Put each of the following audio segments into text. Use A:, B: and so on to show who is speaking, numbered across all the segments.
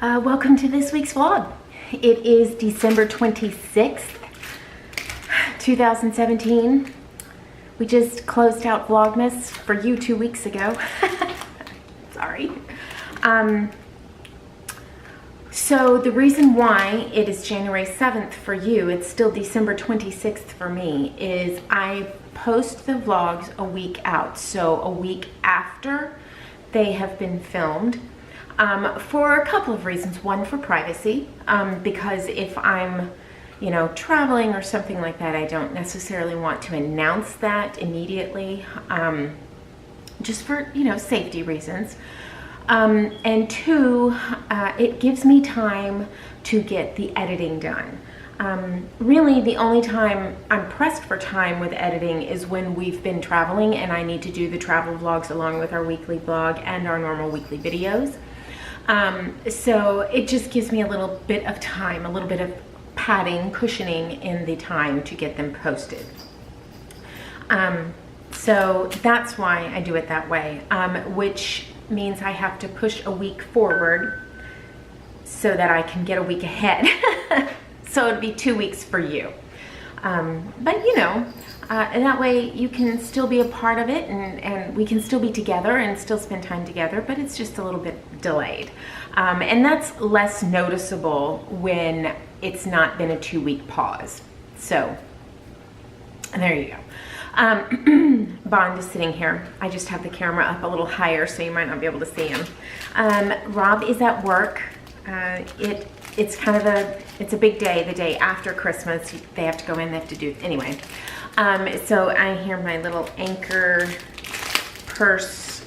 A: Welcome to this week's vlog. It is December 26th, 2017. We just closed out Vlogmas for you 2 weeks ago. Sorry. So the reason why it is January 7th for you, it's still December 26th for me, is I post the vlogs a week out. So a week after they have been filmed. For a couple of reasons. One, for privacy, because if I'm, traveling or something like that, I don't necessarily want to announce that immediately, just for, safety reasons. And two, it gives me time to get the editing done. Really, the only time I'm pressed for time with editing is when we've been traveling and I need to do the travel vlogs along with our weekly vlog and our normal weekly videos. So it just gives me a little bit of time, a little bit of padding, cushioning in the time to get them posted. So that's why I do it that way, which means I have to push a week forward so that I can get a week ahead. So it'd be 2 weeks for you. But and that way you can still be a part of it and we can still be together and still spend time together, but it's just a little bit delayed. And that's less noticeable when it's not been a 2-week pause. So there you go. Bond is sitting here. I just have the camera up a little higher so you might not be able to see him. Rob is at work. It's kind of it's a big day, the day after Christmas. They have to go in, they have to do, anyway. So I hear my little anchor purse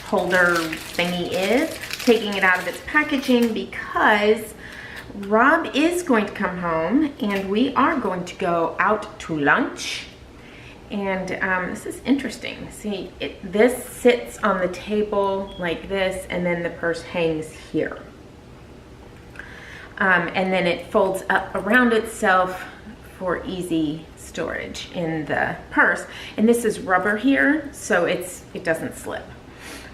A: holder thingy is taking it out of its packaging because Rob is going to come home and we are going to go out to lunch. And this is interesting. See, this sits on the table like this and then the purse hangs here. And then it folds up around itself for easy storage in the purse. And this is rubber here, so it doesn't slip.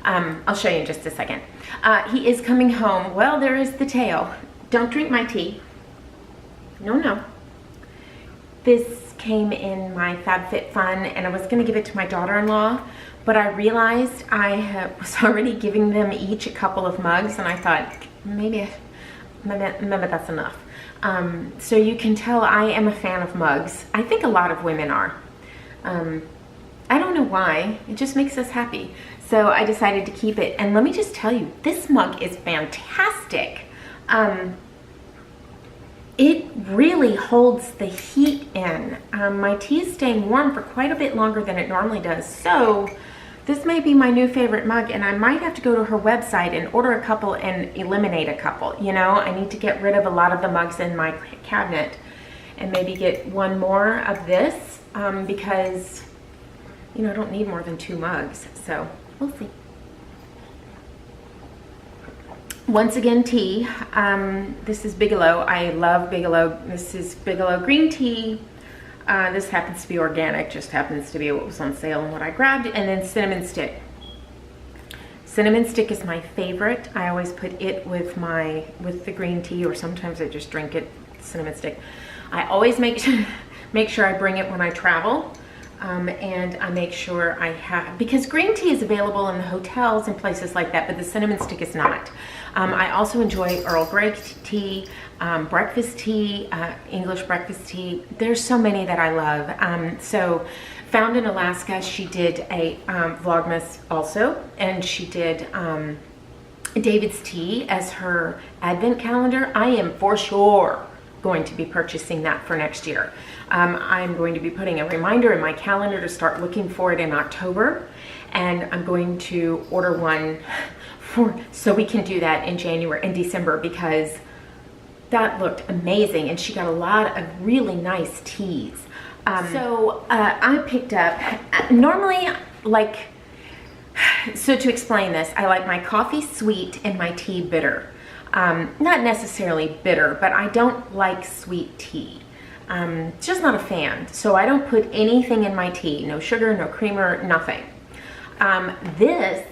A: I'll show you in just a second. He is coming home. Well, there is the tail. Don't drink my tea. No. This came in my FABFITFUN, and I was going to give it to my daughter-in-law, but I realized I was already giving them each a couple of mugs, and I thought maybe that's enough. So you can tell I am a fan of mugs. I think a lot of women are. I don't know why. It just makes us happy. So I decided to keep it. And let me just tell you, this mug is fantastic. It really holds the heat in. My tea is staying warm for quite a bit longer than it normally does. So this may be my new favorite mug, and I might have to go to her website and order a couple and eliminate a couple. I need to get rid of a lot of the mugs in my cabinet and maybe get one more of this because, I don't need more than 2 mugs. So we'll see. Once again, tea. This is Bigelow. I love Bigelow. This is Bigelow green tea. This happens to be organic, just happens to be what was on sale and what I grabbed. And then cinnamon stick. Cinnamon stick is my favorite. I always put it with the green tea, or sometimes I just drink it, cinnamon stick. I always make sure I bring it when I travel. And I make sure I have, because green tea is available in the hotels and places like that, but the cinnamon stick is not. I also enjoy Earl Grey tea, breakfast tea, English breakfast tea. There's so many that I love. So found in Alaska, she did a Vlogmas also, and she did David's tea as her advent calendar. I am for sure going to be purchasing that for next year. I'm going to be putting a reminder in my calendar to start looking for it in October, and I'm going to order one so we can do that in December, because that looked amazing, and she got a lot of really nice teas. So I picked up, normally, so to explain this, I like my coffee sweet and my tea bitter. Not necessarily bitter, but I don't like sweet tea. Just not a fan. So I don't put anything in my tea. No sugar, no creamer, nothing. This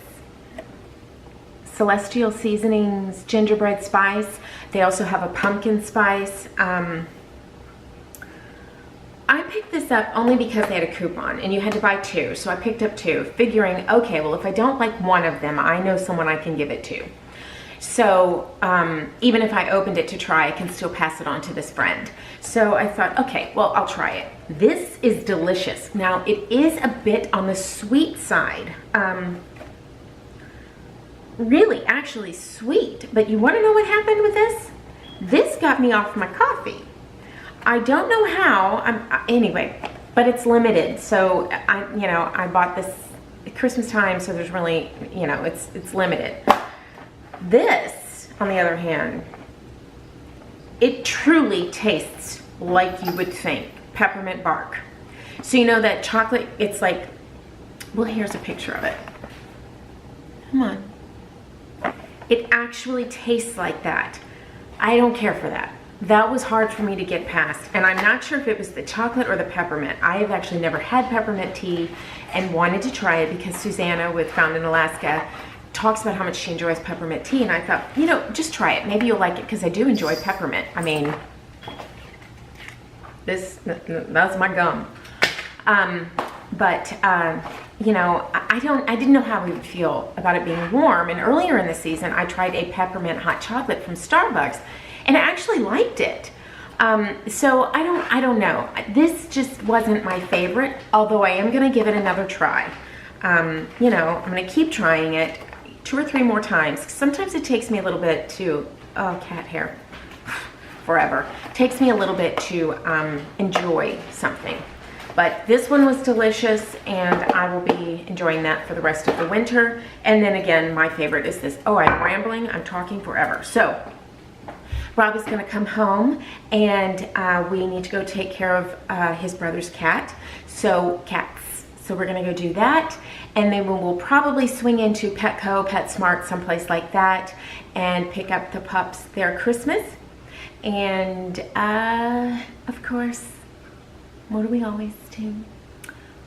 A: Celestial Seasonings gingerbread spice. They also have a pumpkin spice. I picked this up only because they had a coupon and you had to buy 2. So I picked up 2, figuring, okay, well, if I don't like one of them, I know someone I can give it to. So even if I opened it to try, I can still pass it on to this friend. So I thought, okay, well, I'll try it. This is delicious. Now, it is a bit on the sweet side. Really, actually sweet. But you want to know what happened with this? This got me off my coffee. I don't know how, anyway, but it's limited. So I bought this at Christmas time, so there's really, it's limited. This, on the other hand, it truly tastes like you would think, peppermint bark. So you know that chocolate, it's like, well, here's a picture of it. Come on. It actually tastes like that. I don't care for that. That was hard for me to get past, and I'm not sure if it was the chocolate or the peppermint. I have actually never had peppermint tea and wanted to try it because Susanna with Found in Alaska talks about how much she enjoys peppermint tea, and I thought, just try it. Maybe you'll like it because I do enjoy peppermint. I mean, that's my gum. I didn't know how we would feel about it being warm, and earlier in the season, I tried a peppermint hot chocolate from Starbucks, and I actually liked it. So I don't know. This just wasn't my favorite, although I am gonna give it another try. I'm gonna keep trying it 2 or 3 more times. Sometimes it takes me a little bit to, oh, cat hair, forever. It takes me a little bit to enjoy something. But this one was delicious, and I will be enjoying that for the rest of the winter. And then again, my favorite is this. Oh, I'm rambling, I'm talking forever. So, Rob is gonna come home, and we need to go take care of his brother's cat. So, cats. So we're gonna go do that, and then we'll probably swing into Petco, PetSmart, someplace like that, and pick up the pups their Christmas. And of course, what do we always do?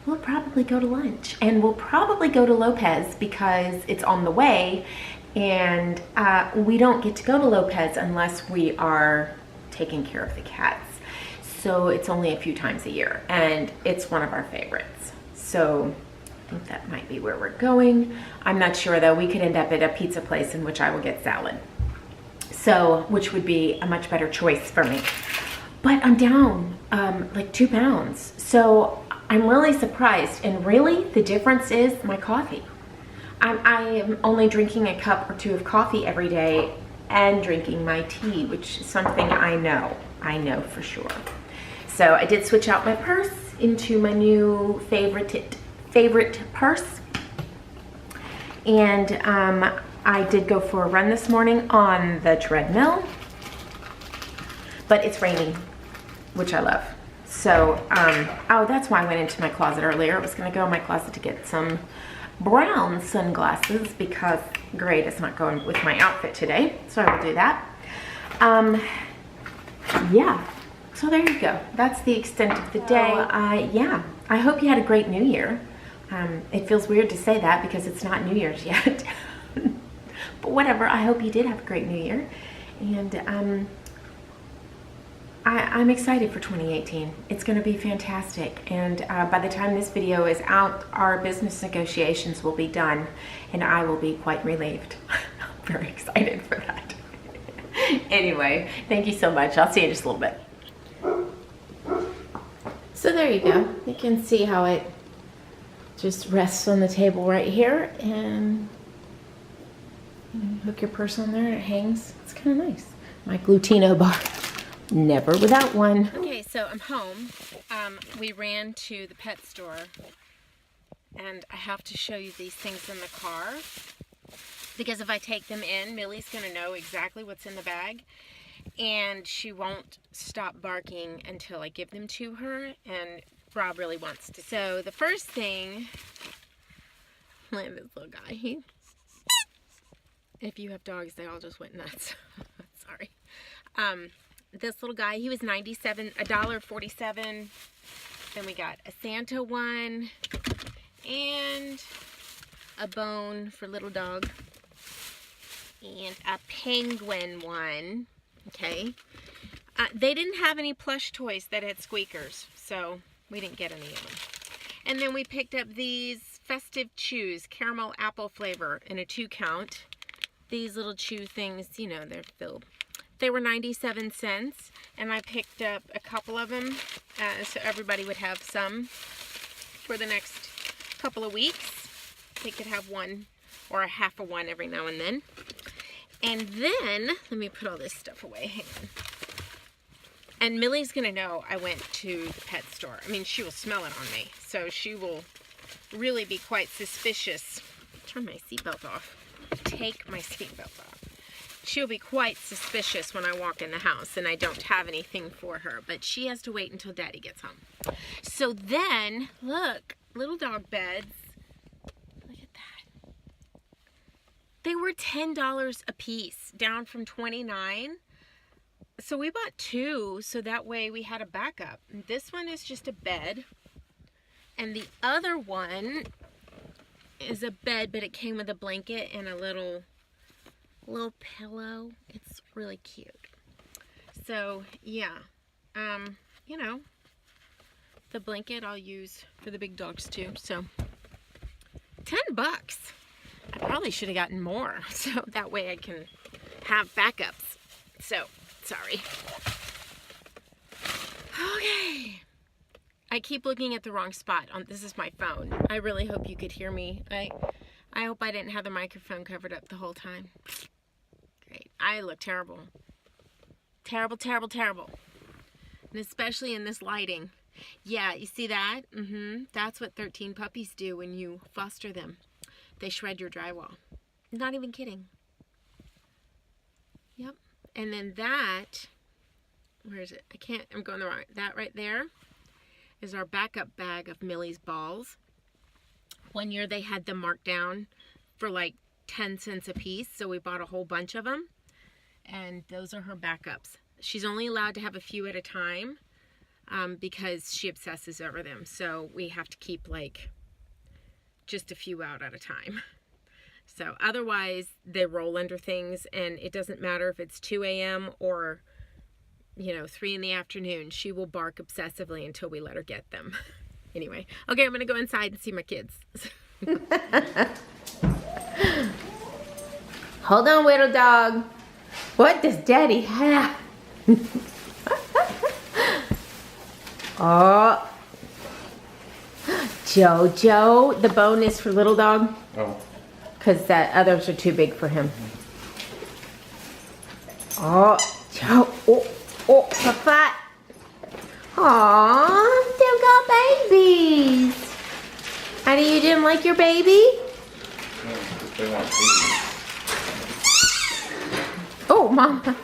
A: We'll probably go to lunch, and we'll probably go to Lopez because it's on the way, and we don't get to go to Lopez unless we are taking care of the cats. So it's only a few times a year, and it's one of our favorites. So I think that might be where we're going. I'm not sure though. We could end up at a pizza place in which I will get salad. So, which would be a much better choice for me. But I'm down like 2 pounds. So I'm really surprised. And really the difference is my coffee. I am only drinking a cup or 2 of coffee every day and drinking my tea, which is something I know for sure. So I did switch out my purse into my new favorite purse. And I did go for a run this morning on the treadmill, but it's raining, which I love. So, oh, that's why I went into my closet earlier. I was gonna go in my closet to get some brown sunglasses because gray does not go with my outfit today. So I will do that. Yeah, so there you go. That's the extent of the day. Yeah, I hope you had a great New Year. It feels weird to say that because it's not New Year's yet. But whatever, I hope you did have a great New Year. And I'm excited for 2018. It's gonna be fantastic. And by the time this video is out, our business negotiations will be done and I will be quite relieved. I'm very excited for that. Anyway, thank you so much. I'll see you in just a little bit. So there you go. You can see how it just rests on the table right here, and hook your purse on there and it hangs. It's kind of nice. My Glutino bar. Never without one. Okay, so I'm home. We ran to the pet store, and I have to show you these things in the car because if I take them in, Millie's gonna know exactly what's in the bag, and she won't stop barking until I give them to her, and Rob really wants to. So the first thing, look at this little guy. If you have dogs, they all just went nuts. Sorry. This little guy, he was $1.47. Then we got a Santa one and a bone for little dog. and a penguin one. Okay. They didn't have any plush toys that had squeakers, so we didn't get any of them. And then we picked up these festive chews, caramel apple flavor in a 2-count. These little chew things, you know, they're filled. They were 97 cents, and I picked up a couple of them so everybody would have some for the next couple of weeks. They could have one or a half of one every now and then. And then, let me put all this stuff away. Hang on. And Millie's going to know I went to the pet store. I mean, she will smell it on me. So she will really be quite suspicious. Turn my seatbelt off. Take my seatbelt off. She'll be quite suspicious when I walk in the house and I don't have anything for her. But she has to wait until Daddy gets home. So then, look, little dog beds. Look at that. They were $10 a piece, down from $29. So we bought 2, so that way we had a backup. This one is just a bed. And the other one is a bed, but it came with a blanket and a little pillow. It's really cute. So, yeah. You know, the blanket I'll use for the big dogs too. So, $10. I probably should have gotten more, so that way I can have backups. So, sorry. Okay. I keep looking at the wrong spot. This is my phone. I really hope you could hear me. I hope I didn't have the microphone covered up the whole time. Great. I look terrible. Terrible, terrible, terrible. And especially in this lighting. Yeah, you see that? That's what 13 puppies do when you foster them. They shred your drywall. Not even kidding. Yep. And then that, where is it? I'm going the wrong way. That right there is our backup bag of Millie's balls. One year they had them marked down for like 10 cents a piece, so we bought a whole bunch of them. And those are her backups. She's only allowed to have a few at a time because she obsesses over them. So we have to keep like just a few out at a time. So otherwise they roll under things, and it doesn't matter if it's 2 a.m. or, you know, 3 in the afternoon. She will bark obsessively until we let her get them. Anyway, okay, I'm going to go inside and see my kids. Hold on, little dog. What does Daddy have? Oh. Jojo, the bone is for little dog.
B: Oh.
A: Because that others are too big for him. Oh, Joe. Oh, Papa. Aww, still got babies. Honey, you didn't like your baby?
B: No, they want babies.
A: Oh, Mama.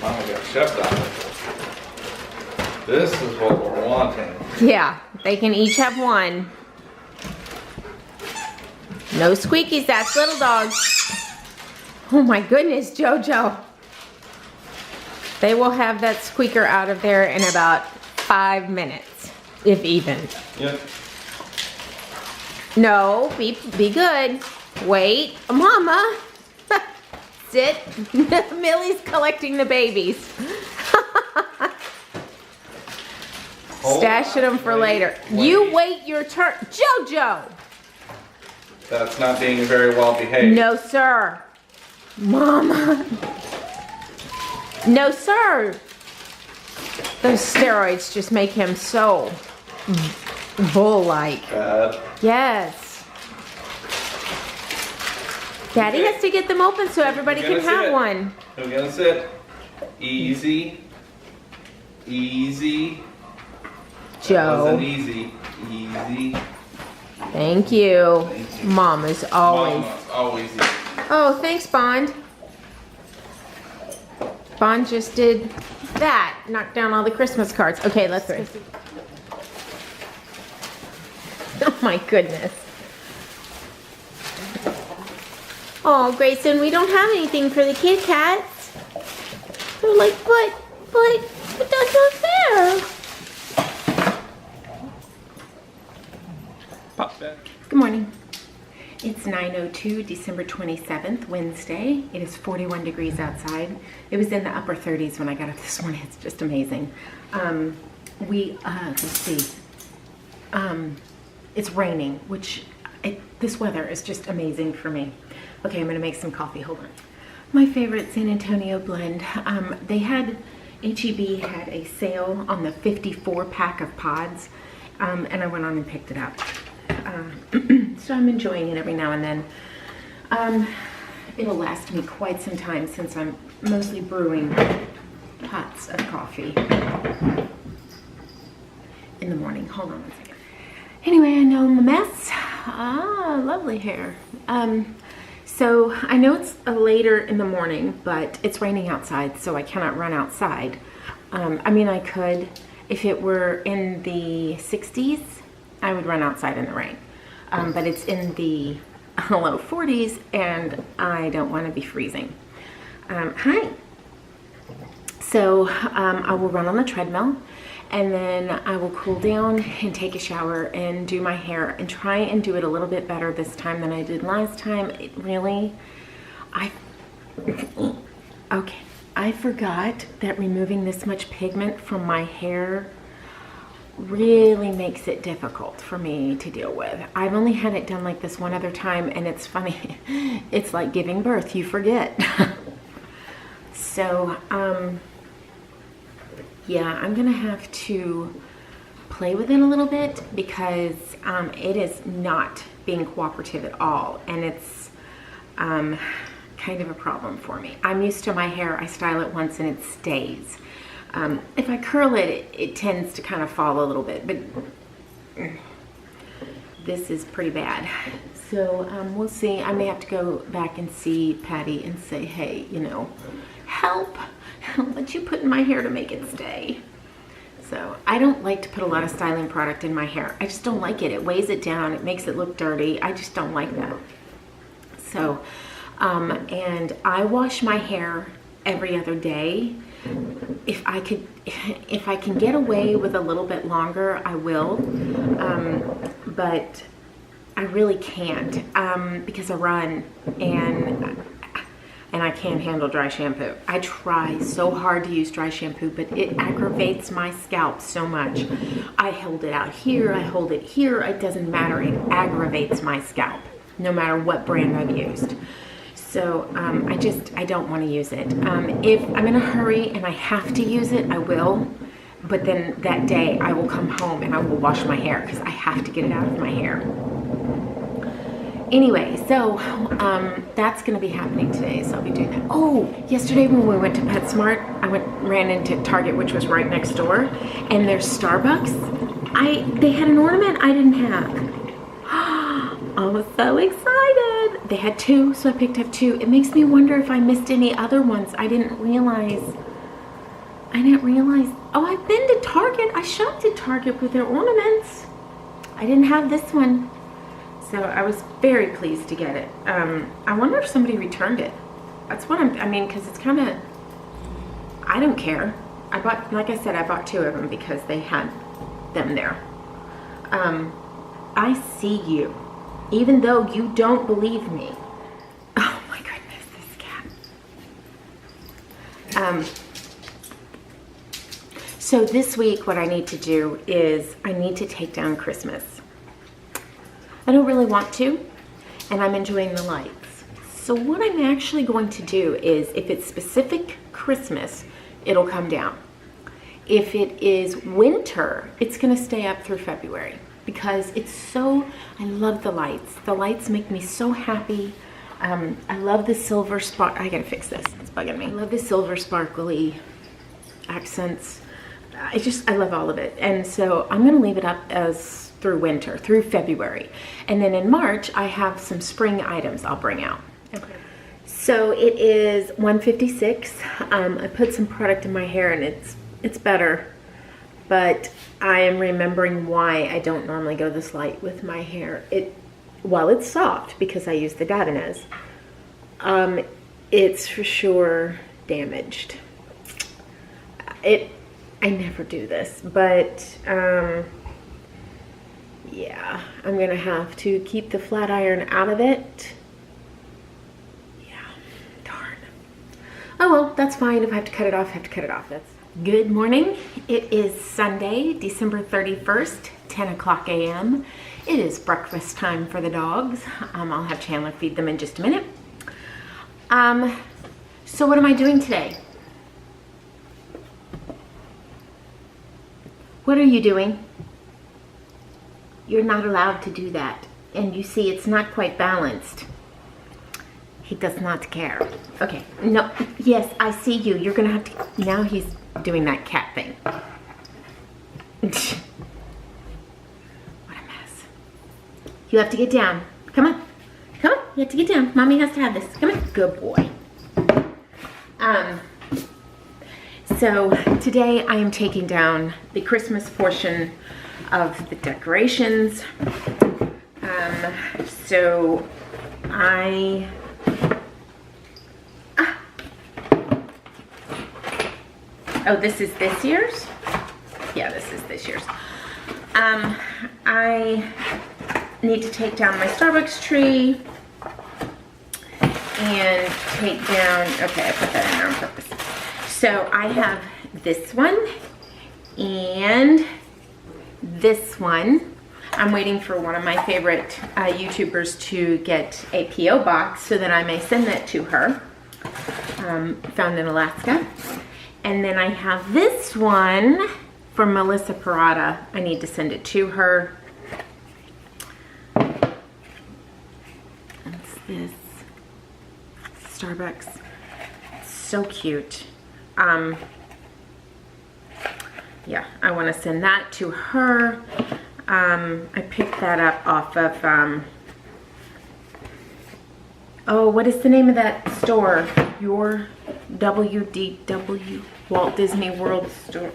B: Mama got shoved on it. This is what we're wanting.
A: Yeah, they can each have one. No squeakies, that's little dogs. Oh my goodness, Jojo. They will have that squeaker out of there in about 5 minutes, if even.
B: Yep.
A: No, be good. Wait, Mama. Sit. Millie's collecting the babies. Stashing them for later. You wait your turn. Jojo!
B: That's not being very well behaved.
A: No, sir. Mama. No, sir. Those steroids just make him so bull-like.
B: Bad.
A: Yes. Daddy has to get them open so everybody can have one.
B: I'm gonna sit. Easy. Easy.
A: Joe.
B: That wasn't easy. Easy.
A: Thank you.
B: Thank you.
A: Mama's always.
B: Mama's always easy.
A: Oh, thanks, Bond. Bond just did that. Knocked down all the Christmas cards. Okay, let's see. Oh my goodness. Oh, Grayson, we don't have anything for the Kit Kats. They're like, but that's not fair.
B: Pop back.
A: Good morning. It's 9:02, December 27th, Wednesday. It is 41 degrees outside. It was in the upper 30s when I got up this morning. It's just amazing. Let's see. It's raining, this weather is just amazing for me. Okay, I'm gonna make some coffee, hold on. My favorite San Antonio blend. HEB had a sale on the 54 pack of pods, and I went on and picked it up. So I'm enjoying it every now and then. It'll last me quite some time since I'm mostly brewing pots of coffee in the morning. Hold on one second. Anyway, I know I'm a mess. Lovely hair. So I know it's later in the morning, but it's raining outside, so I cannot run outside. I mean, I could, if it were in the 60s, I would run outside in the rain. But it's in the low 40s, and I don't want to be freezing. Hi. So I will run on the treadmill, and then I will cool down and take a shower and do my hair and try and do it a little bit better this time than I did last time. Okay, I forgot that removing this much pigment from my hair really makes it difficult for me to deal with. I've only had it done like this one other time, and it's funny. It's like giving birth, you forget. So, yeah, I'm gonna have to play with it a little bit because it is not being cooperative at all, and it's kind of a problem for me. I'm used to my hair, I style it once and it stays. If I curl it, it tends to kind of fall a little bit, but this is pretty bad. So we'll see. I may have to go back and see Patty and say, hey, you know, help what you put in my hair to make it stay. So I don't like to put a lot of styling product in my hair. I just don't like it. It weighs it down. It makes it look dirty. I just don't like that. So, and I wash my hair every other day. If I can get away with a little bit longer, I will, but I really can't because I run and I can't handle dry shampoo. I try so hard to use dry shampoo, but it aggravates my scalp so much. I hold it out here, I hold it here, it doesn't matter, it aggravates my scalp, no matter what brand I've used. So I don't want to use it. If I'm in a hurry and I have to use it, I will. But then that day I will come home and I will wash my hair because I have to get it out of my hair. Anyway, so that's going to be happening today. So I'll be doing that. Oh, yesterday when we went to PetSmart, I ran into Target, which was right next door, and there's Starbucks. They had an ornament I didn't have. I was so excited. They had two, so I picked up two. It makes me wonder if I missed any other ones. I didn't realize. Oh, I've been to Target. I shopped at Target with their ornaments. I didn't have this one. So I was very pleased to get it. I wonder if somebody returned it. That's what because it's kind of, I don't care. Like I said, I bought two of them because they had them there. I see you. Even though you don't believe me. Oh my goodness, this cat. So this week what I need to do is I need to take down Christmas. I don't really want to, and I'm enjoying the lights. So what I'm actually going to do is, if it's specific Christmas, it'll come down. If it is winter, it's gonna stay up through February. Because I love the lights. The lights make me so happy. I love the silver spark. I gotta fix this, it's bugging me. I love the silver sparkly accents. I love all of it. And so I'm gonna leave it up as through winter, through February. And then in March, I have some spring items I'll bring out. Okay. So it is 1:56. I put some product in my hair and it's better. But I am remembering why I don't normally go this light with my hair. While it's soft because I use the Davines, it's for sure damaged. I never do this, but Yeah, I'm gonna have to keep the flat iron out of it. Yeah, darn. Oh well, that's fine. If I have to cut it off, I have to cut it off. That's good morning. It is Sunday, December 31st, 10 o'clock a.m. It is breakfast time for the dogs. I'll have Chandler feed them in just a minute. So what am I doing today? What are you doing? You're not allowed to do that. And you see, it's not quite balanced. He does not care. Okay, no, yes, I see you. You're gonna have to, now he's doing that cat thing. What a mess. You have to get down. Come on, come on, you have to get down. Mommy has to have this. Come on, good boy. So today I am taking down the Christmas portion of the decorations. Oh, this is this year's? Yeah, this is this year's. I need to take down my Starbucks tree and take down, okay, I put that in there on purpose. So I have this one and this one. I'm waiting for one of my favorite YouTubers to get a P.O. box so that I may send that to her, found in Alaska. And then I have this one from Melissa Parada. I need to send it to her. That's this Starbucks. It's so cute. Yeah, I want to send that to her. I picked that up off of, oh, what is the name of that store? Your WDW, Walt Disney World Store.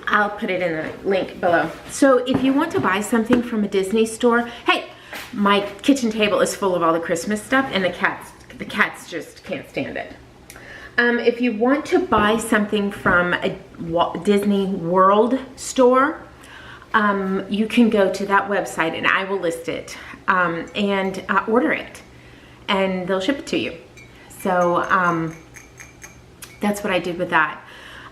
A: I'll put it in the link below. So if you want to buy something from a Disney store, hey, my kitchen table is full of all the Christmas stuff and the cats just can't stand it. If you want to buy something from a Walt Disney World store, you can go to that website and I will list it and order it and they'll ship it to you. So that's what I did with that.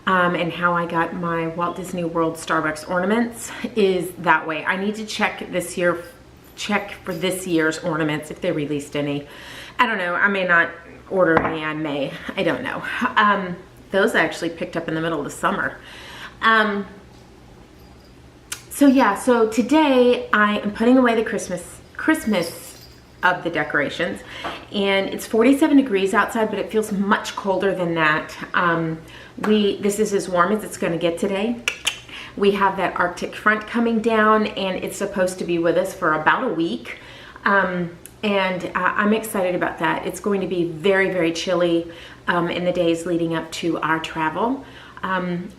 A: And how I got my Walt Disney World Starbucks ornaments is that way. I need to check for this year's ornaments if they released any. I don't know, I may not order any, I may, I don't know. Those I actually picked up in the middle of the summer. So yeah, so today I am putting away the Christmas of the decorations, and it's 47 degrees outside, but it feels much colder than that. This is as warm as it's gonna get today. We have that Arctic front coming down and it's supposed to be with us for about a week. And I'm excited about that. It's going to be very, very chilly in the days leading up to our travel.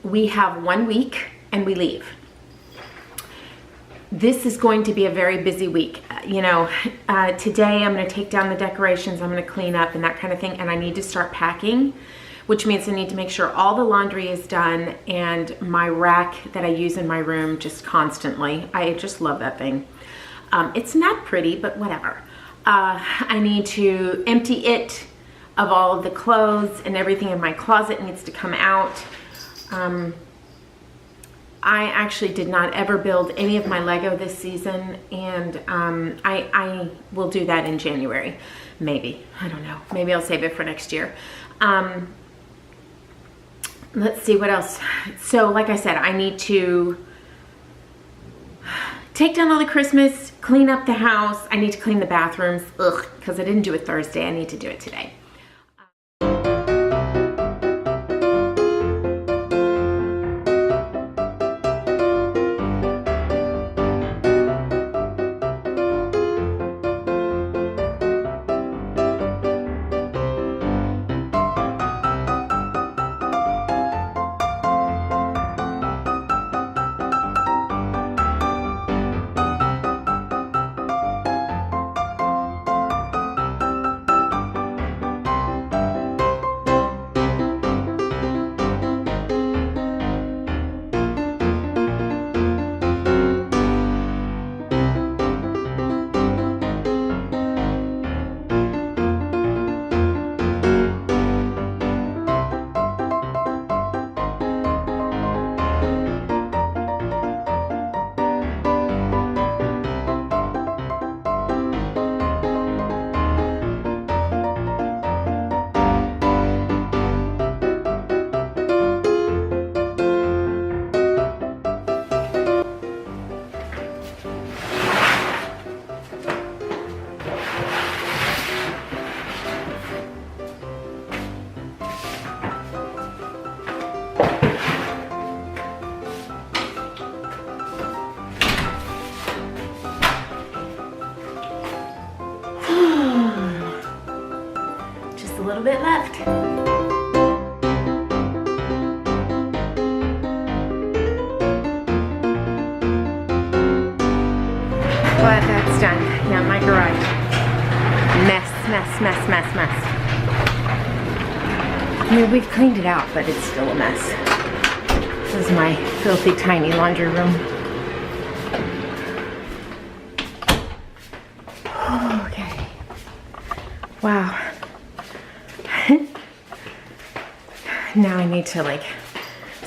A: We have 1 week and we leave. This is going to be a very busy week. You know, today I'm gonna take down the decorations, I'm gonna clean up and that kind of thing, and I need to start packing, which means I need to make sure all the laundry is done and my rack that I use in my room just constantly. I just love that thing. It's not pretty, but whatever. I need to empty it of all of the clothes, and everything in my closet needs to come out. I actually did not ever build any of my Lego this season, and I will do that in January, maybe. I don't know. Maybe I'll save it for next year. Let's see what else. So like I said, I need to take down all the Christmas, clean up the house. I need to clean the bathrooms, because I didn't do it Thursday. I need to do it today. little bit left. But that's done. Now my garage. Mess. I mean, we've cleaned it out, but it's still a mess. This is my filthy tiny laundry room. Okay. Wow. Now I need to like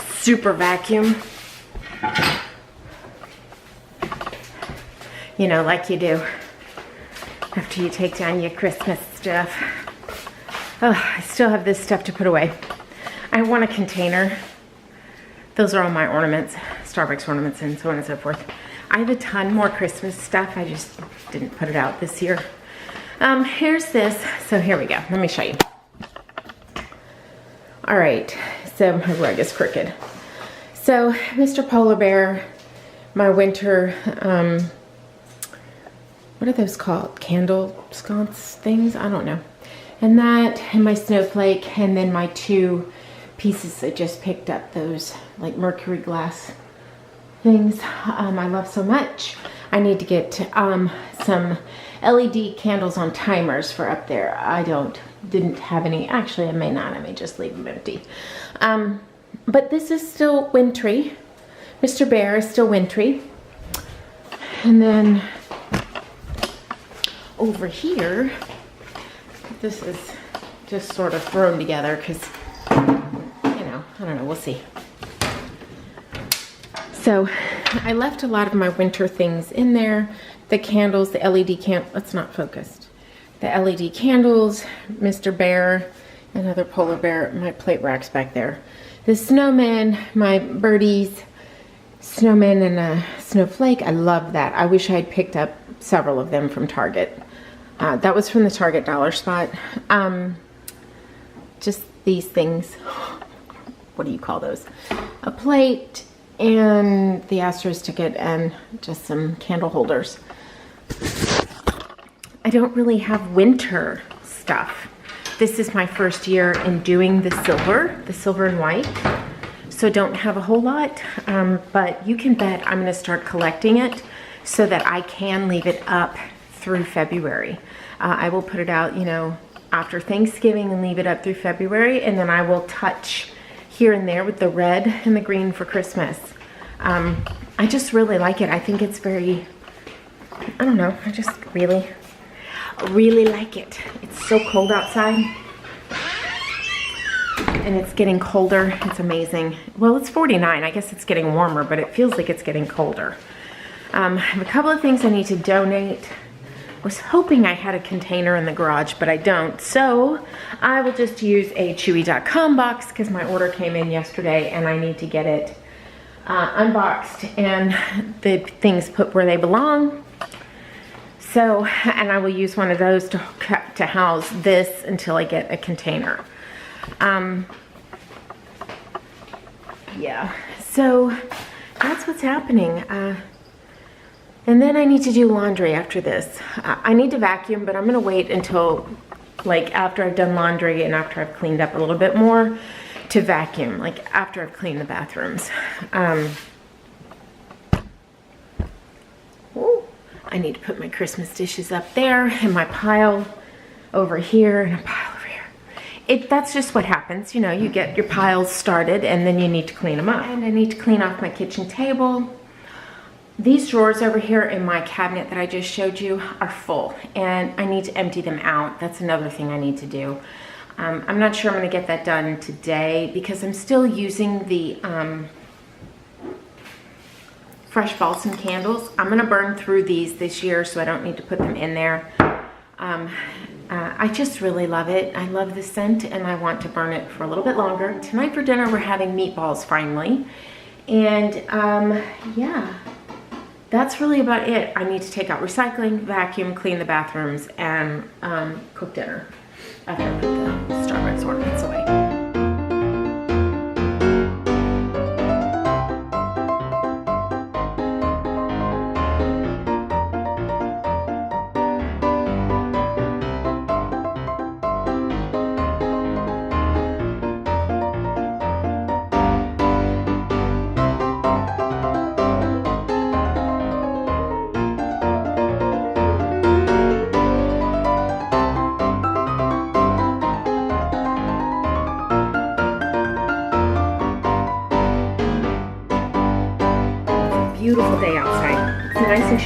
A: super vacuum. You know, like you do after you take down your Christmas stuff. Oh, I still have this stuff to put away. I want a container. Those are all my ornaments, Starbucks ornaments and so on and so forth. I have a ton more Christmas stuff. I just didn't put it out this year. Here's this. So here we go. Let me show you. All right. So my rug is crooked. So Mr. Polar Bear, my winter, what are those called? Candle sconce things? I don't know. And that, and my snowflake, and then my 2 pieces I just picked up, those like mercury glass things I love so much. I need to get some LED candles on timers for up there. I didn't have any. Actually, I may not. I may just leave them empty. But this is still wintry. Mr. Bear is still wintry. And then over here, this is just sort of thrown together because, you know, I don't know, we'll see. So I left a lot of my winter things in there. The candles, the LED that's not focused. The LED candles, Mr. Bear, another polar bear, my plate racks back there. The snowman, my birdies, snowman and a snowflake. I love that. I wish I had picked up several of them from Target. That was from the Target dollar spot. Just these things. What do you call those? A plate and the Astros ticket and just some candle holders. I don't really have winter stuff. This is my first year in doing the silver and white. So don't have a whole lot, but you can bet I'm gonna start collecting it so that I can leave it up through February. I will put it out, you know, after Thanksgiving and leave it up through February, and then I will touch here and there with the red and the green for Christmas. I just really like it. I think it's very, I don't know, I just really like it. It's so cold outside. And it's getting colder. It's amazing. Well, it's 49. I guess it's getting warmer, but it feels like it's getting colder. I have a couple of things I need to donate. Was hoping I had a container in the garage, but I don't. So I will just use a Chewy.com box because my order came in yesterday and I need to get it unboxed and the things put where they belong. So, and I will use one of those to house this until I get a container. Yeah, so that's what's happening. And then I need to do laundry after this. I need to vacuum, but I'm gonna wait until like after I've done laundry and after I've cleaned up a little bit more to vacuum, like after I've cleaned the bathrooms. I need to put my Christmas dishes up there and my pile over here and a pile over here. That's just what happens, you know, you get your piles started and then you need to clean them up. And I need to clean off my kitchen table. These drawers over here in my cabinet that I just showed you are full and I need to empty them out. That's another thing I need to do. I'm not sure I'm gonna get that done today because I'm still using the fresh balsam candles. I'm gonna burn through these this year so I don't need to put them in there. I just really love it. I love the scent and I want to burn it for a little bit longer. Tonight for dinner we're having meatballs finally. And yeah, that's really about it. I need to take out recycling, vacuum, clean the bathrooms, and cook dinner after I put the Starbucks ornaments away.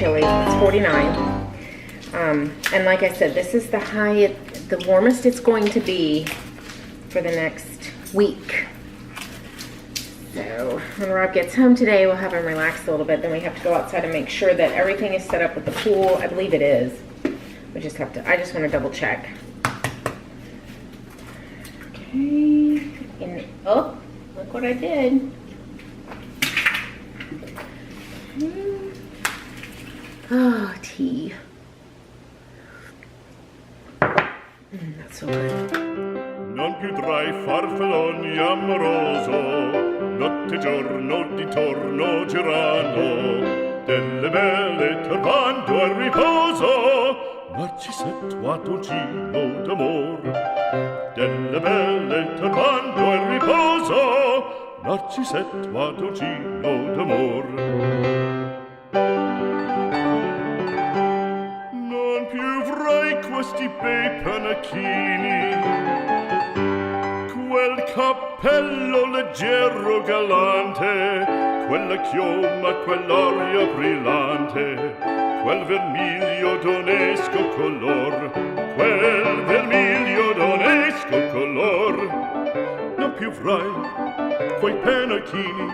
A: chilly. It's 49. And like I said, this is the warmest it's going to be for the next week. So when Rob gets home today, we'll have him relax a little bit. Then we have to go outside and make sure that everything is set up with the pool. I believe it is. I just want to double check. Okay. And, oh, look what I did. Oh, tea. That's so good.
C: Non più tra i farfalloni amoroso, notte e giorno di torno girano, delle belle turbando al riposo, Narcisetto Adolgino d'amor. Delle belle turbando al riposo, Narcisetto Adolgino d'amor. Non più avrai questi bei panacchini, quel cappello leggero galante, quella chioma, quell'aria brillante, quel vermiglio d'onesco color, quel vermiglio d'onesco color. Non più avrai quei pennacchini,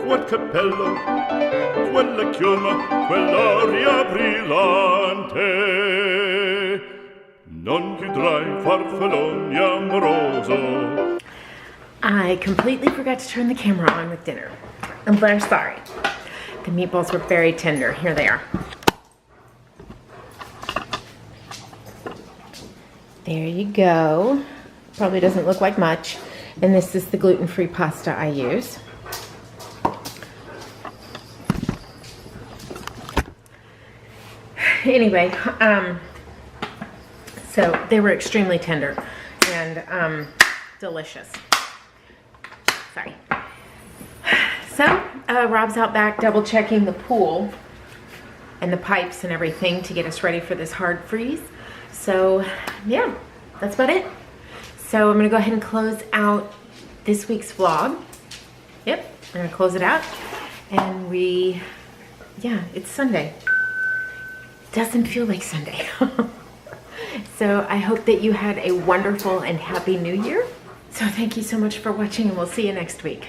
C: quel cappello, quella chioma, quell'aria brillante. Non più tra i farfalloni amoroso.
A: I completely forgot to turn the camera on with dinner. I'm very sorry. The meatballs were very tender. Here they are. There you go. Probably doesn't look like much. And this is the gluten-free pasta I use. Anyway, so they were extremely tender and delicious. Sorry. So Rob's out back double checking the pool and the pipes and everything to get us ready for this hard freeze. So yeah, that's about it. So I'm gonna go ahead and close out this week's vlog. Yep, I'm gonna close it out. And yeah, it's Sunday. Doesn't feel like Sunday. So I hope that you had a wonderful and happy new year. So thank you so much for watching, and we'll see you next week.